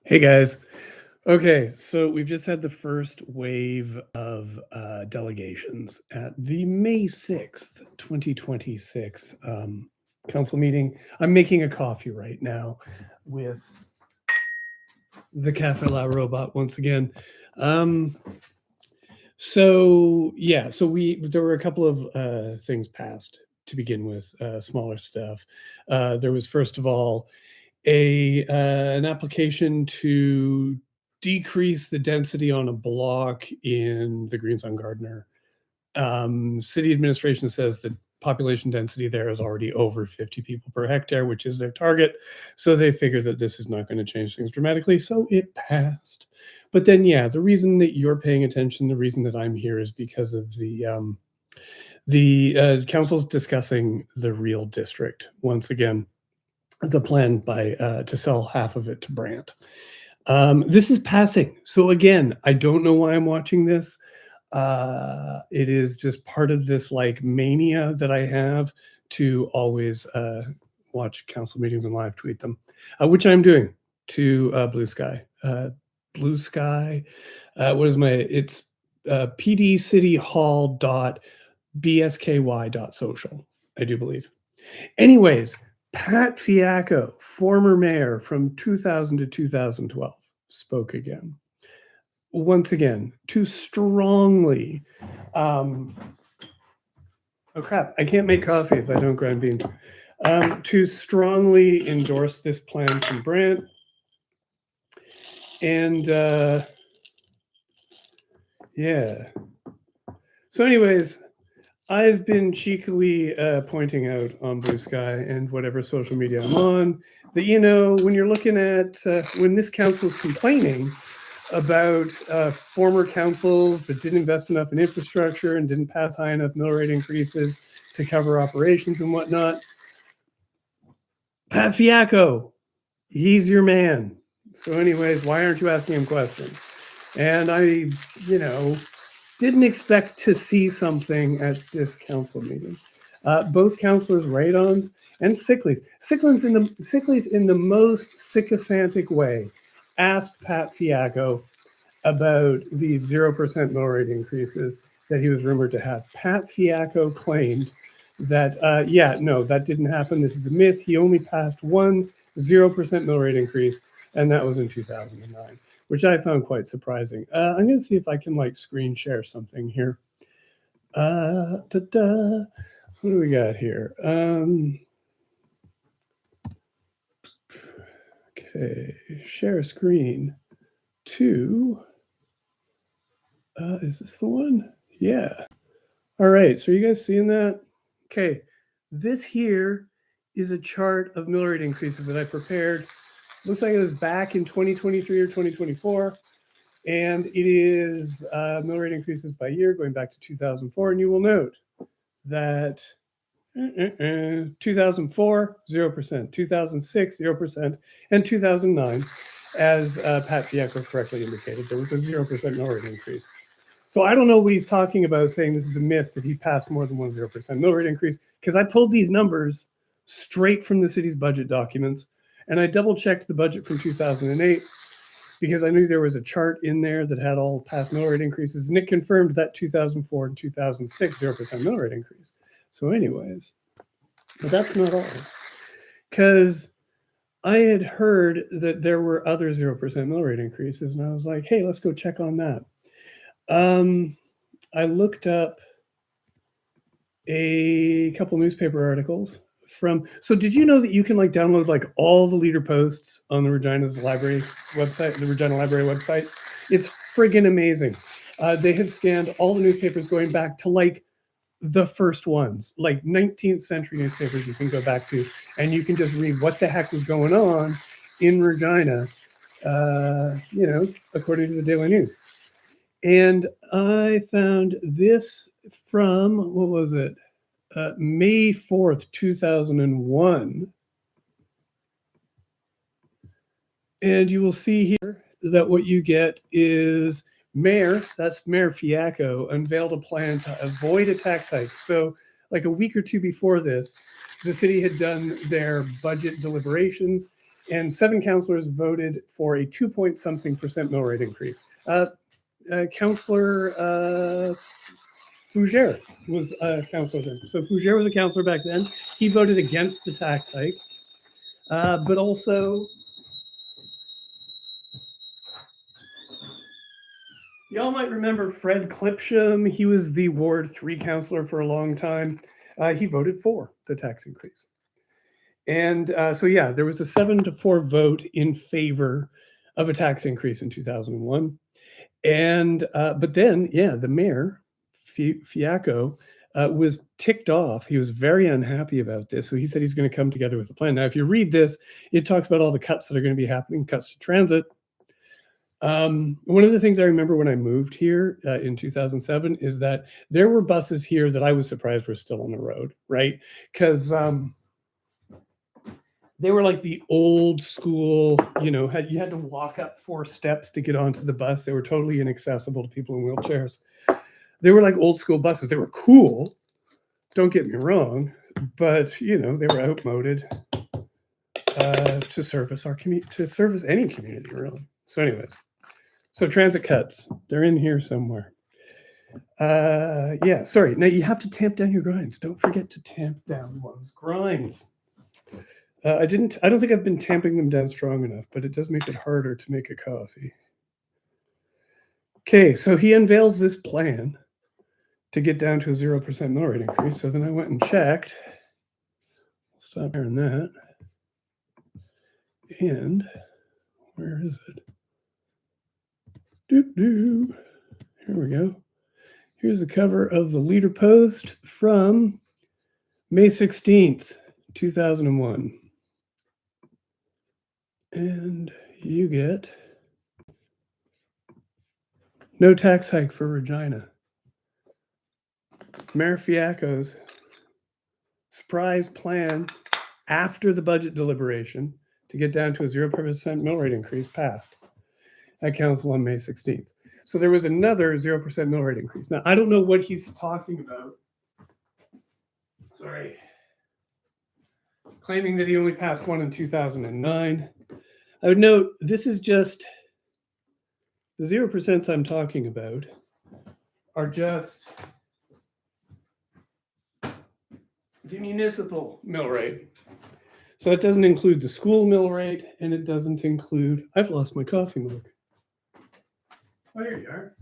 Hey guys. Okay, so we've just had the first wave of delegations at the May 6th, 2026 council meeting. I'm making a coffee right now with the Cafe La Robot once again. There were a couple of things passed to begin with, smaller stuff. There was, first of all, an application to decrease the density on a block in the Greens on Gardner. City administration says the population density there is already over 50 people per hectare, which is their target. So they figure that this is not going to change things dramatically. So it passed. But then, yeah, the reason that you're paying attention, the reason that I'm here is because of the council's discussing the real district once again. The plan to sell half of it to Brandt. This is passing. So again, I don't know why I'm watching this. It is just part of this like mania that I have to always watch council meetings and live tweet them, which I'm doing to Blue Sky. Blue Sky, it's pdcityhall.bsky.social, I do believe. Anyways, Pat Fiacco, former mayor from 2000 to 2012, spoke again. Once again, to strongly, oh crap, I can't make coffee if I don't grind beans. To strongly endorse this plan from Brandt. And yeah. So anyways, I've been cheekily pointing out on Blue Sky and whatever social media I'm on that, you know, when you're looking at when this council is complaining about former councils that didn't invest enough in infrastructure and didn't pass high enough mill rate increases to cover operations and whatnot, Pat Fiacco, he's your man. So anyways, why aren't you asking him questions? And I, didn't expect to see something at this council meeting. Both councilors, Radons and Sickleys in the most sycophantic way, asked Pat Fiacco about the 0% mill rate increases that he was rumored to have. Pat Fiacco claimed that, that didn't happen. This is a myth. He only passed one 0% mill rate increase, and that was in 2009. Which I found quite surprising. I'm going to see if I can screen share something here. What do we got here? Okay, share screen to, is this the one? Yeah. All right, so are you guys seeing that? Okay, this here is a chart of mill rate increases that I prepared. Looks like it was back in 2023 or 2024. And it is mill rate increases by year going back to 2004. And you will note that 2004, 0%, 2006, 0%, and 2009, as Pat Fiacco correctly indicated, there was a 0% mill rate increase. So I don't know what he's talking about saying this is a myth that he passed more than one 0% mill rate increase, because I pulled these numbers straight from the city's budget documents. And I double checked the budget from 2008 because I knew there was a chart in there that had all past mill rate increases, and it confirmed that 2004 and 2006 0% mill rate increase. So anyways, but that's not all, because I had heard that there were other 0% mill rate increases, and I was like, hey, let's go check on that. I looked up a couple newspaper articles. So did you know that you can download all the leader posts on the Regina's library website, the Regina Library website? It's friggin' amazing. They have scanned all the newspapers going back to the first ones, 19th century newspapers you can go back to, and you can just read what the heck was going on in Regina, according to the Daily News. And I found this from, what was it? May 4th, 2001. And you will see here that what you get is that's Mayor Fiacco, unveiled a plan to avoid a tax hike. So a week or two before this, the city had done their budget deliberations, and 7 councillors voted for a 2-point-something% mill rate increase. Councillor Fougere was a councillor then. So Fougere was a councillor back then. He voted against the tax hike, but also, y'all might remember Fred Clipsham. He was the Ward 3 councillor for a long time. He voted for the tax increase. And so, yeah, there was a 7-4 vote in favor of a tax increase in 2001. And but then, yeah, the mayor, Fiacco, was ticked off. He was very unhappy about this. So he said he's going to come together with a plan. Now, if you read this, it talks about all the cuts that are going to be happening, cuts to transit. One of the things I remember when I moved here in 2007 is that there were buses here that I was surprised were still on the road, right? Because they were like the old school, you had to walk up 4 steps to get onto the bus. They were totally inaccessible to people in wheelchairs. They were like old school buses. They were cool, don't get me wrong, but they were outmoded to service our community, to service any community, really. So anyways, so transit cuts, they're in here somewhere. Yeah, sorry. Now you have to tamp down your grinds. Don't forget to tamp down one's grinds. I don't think I've been tamping them down strong enough, but it does make it harder to make a coffee. Okay, so he unveils this plan to get down to a 0% mill rate increase. So then I went and checked. Stop hearing that. And where is it? Here we go. Here's the cover of the Leader Post from May 16th, 2001. And you get no tax hike for Regina. Mayor Fiacco's surprise plan after the budget deliberation to get down to a 0% mill rate increase passed at council on May 16th. So there was another 0% mill rate increase. Now, I don't know what he's talking about. Sorry. Claiming that he only passed one in 2009. I would note this is just the 0% I'm talking about are just the municipal mill rate. So it doesn't include the school mill rate, and it doesn't include, I've lost my coffee mug. Oh, here you are.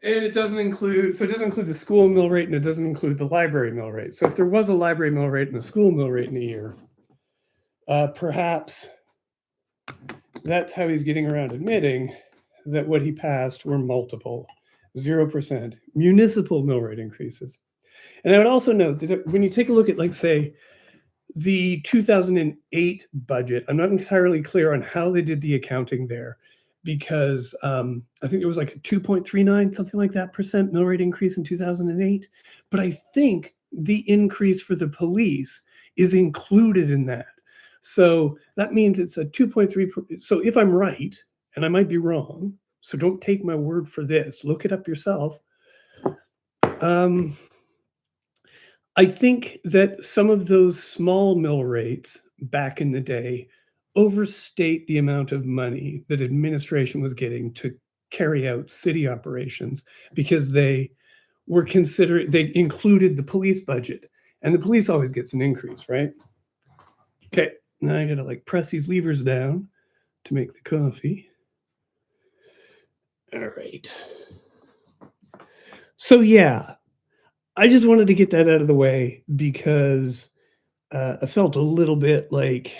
And it doesn't include the school mill rate, and it doesn't include the library mill rate. So if there was a library mill rate and a school mill rate in a year, perhaps that's how he's getting around admitting that what he passed were multiple 0% municipal mill rate increases. And I would also note that when you take a look at, like, say, the 2008 budget, I'm not entirely clear on how they did the accounting there, because I think it was like a 2.39, something like that, percent mill rate increase in 2008. But I think the increase for the police is included in that. So that means it's a 2.3. So if I'm right, and I might be wrong, so don't take my word for this, look it up yourself. I think that some of those small mill rates back in the day overstate the amount of money that administration was getting to carry out city operations, because they included the police budget, and the police always gets an increase, right? Okay, now I gotta press these levers down to make the coffee. All right. So yeah, I just wanted to get that out of the way because I felt a little bit like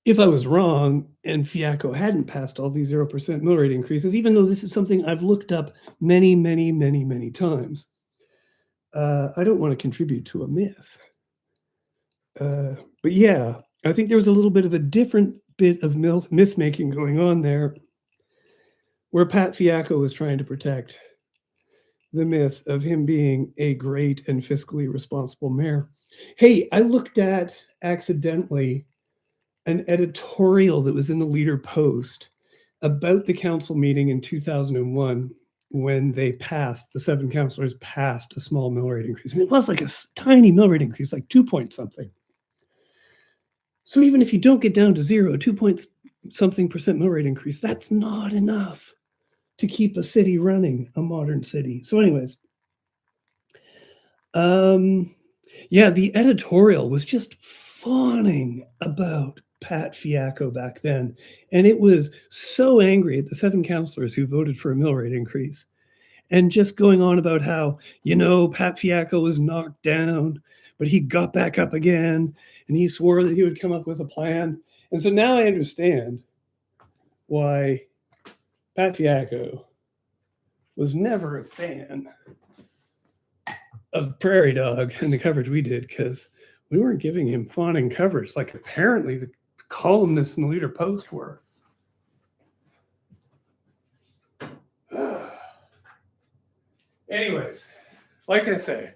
if I was wrong and Fiacco hadn't passed all these 0% mill rate increases, even though this is something I've looked up many, many, many, many times, I don't want to contribute to a myth. But yeah, I think there was a little bit of a different bit of myth making going on there, where Pat Fiacco was trying to protect the myth of him being a great and fiscally responsible mayor. Hey, I looked at accidentally an editorial that was in the Leader Post about the council meeting in 2001 when the 7 councillors passed a small mill rate increase. And it was like a tiny mill rate increase, like 2 point something. So even if you don't get down to zero, 2 point something percent mill rate increase, that's not enough to keep a city running, a modern city. So anyways, yeah, the editorial was just fawning about Pat Fiacco back then, and it was so angry at the 7 councillors who voted for a mill rate increase, and just going on about how, Pat Fiacco was knocked down, but he got back up again, and he swore that he would come up with a plan. And so now I understand why Pat Fiacco was never a fan of Prairie Dog and the coverage we did, because we weren't giving him fawning coverage like apparently the columnists in the Leader Post were. Anyways, like I say,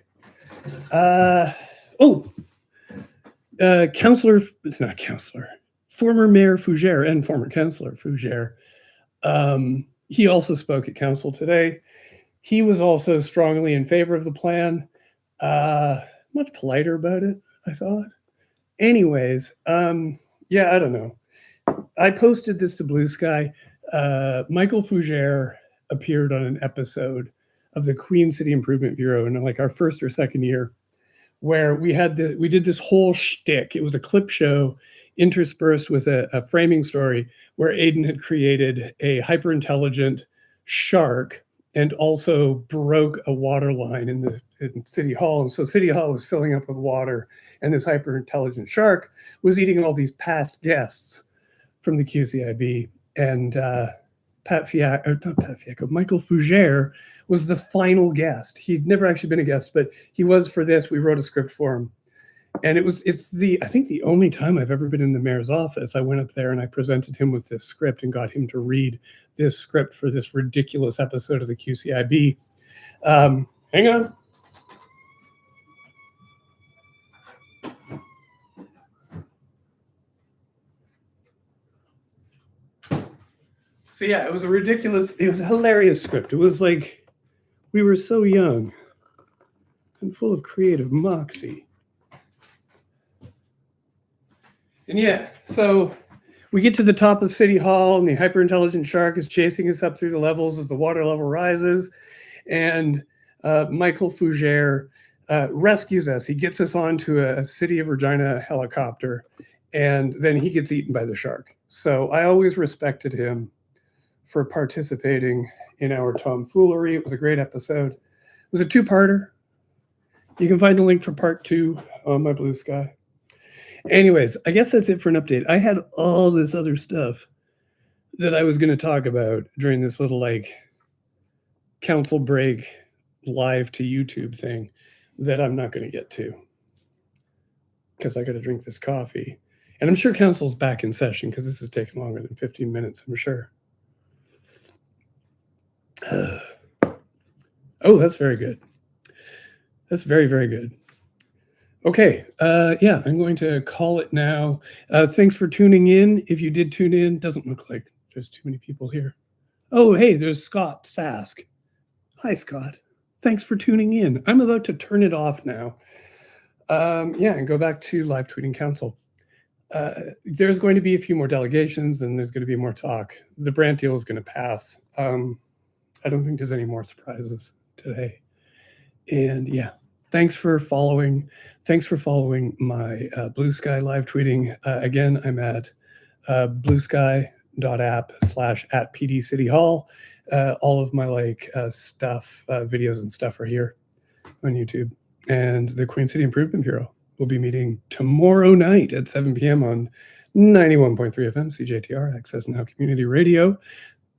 Councillor, it's not Councillor, former Mayor Fougere and former Councillor Fougere, he also spoke at council today. He was also strongly in favor of the plan, much politer about it, I thought. Anyways, yeah, I don't know. I posted this to Blue Sky. Michael Fougere appeared on an episode of the Queen City Improvement Bureau in like our first or second year, where we did this whole shtick. It was a clip show interspersed with a framing story where Aiden had created a hyper-intelligent shark and also broke a water line in City Hall. And so City Hall was filling up with water, and this hyper-intelligent shark was eating all these past guests from the QCIB. And Michael Fougere was the final guest. He'd never actually been a guest, but he was for this. We wrote a script for him. And it's I think the only time I've ever been in the mayor's office. I went up there and I presented him with this script and got him to read this script for this ridiculous episode of the QCIB. Hang on. So yeah, it was a hilarious script. It was like we were so young and full of creative moxie. And yeah, so we get to the top of City Hall, and the hyper-intelligent shark is chasing us up through the levels as the water level rises. And Michael Fougere rescues us. He gets us onto a City of Regina helicopter, and then he gets eaten by the shark. So I always respected him for participating in our tomfoolery. It was a great episode. It was a 2-parter. You can find the link for part 2 on my Blue Sky. Anyways, I guess that's it for an update. I had all this other stuff that I was going to talk about during this little like council break live to YouTube thing that I'm not going to get to because I got to drink this coffee. And I'm sure council's back in session because this is taking longer than 15 minutes, I'm sure. Oh, that's very good. That's very, very good. Okay, yeah, I'm going to call it now. Thanks for tuning in. If you did tune in, doesn't look like there's too many people here. Oh, hey, there's Scott Sask. Hi, Scott. Thanks for tuning in. I'm about to turn it off now. Yeah, and go back to live tweeting council. There's going to be a few more delegations, and there's going to be more talk. The Brandt deal is going to pass. I don't think there's any more surprises today. And yeah. Thanks for following my Blue Sky live tweeting. Again, I'm at bluesky.app/@PDCityHall. All of my stuff, videos and stuff are here on YouTube. And the Queen City Improvement Bureau will be meeting tomorrow night at 7 p.m. on 91.3 FM CJTR, Access Now Community Radio,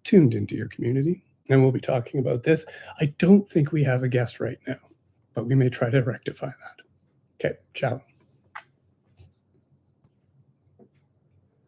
tuned into your community. And we'll be talking about this. I don't think we have a guest right now, but we may try to rectify that. Okay, ciao.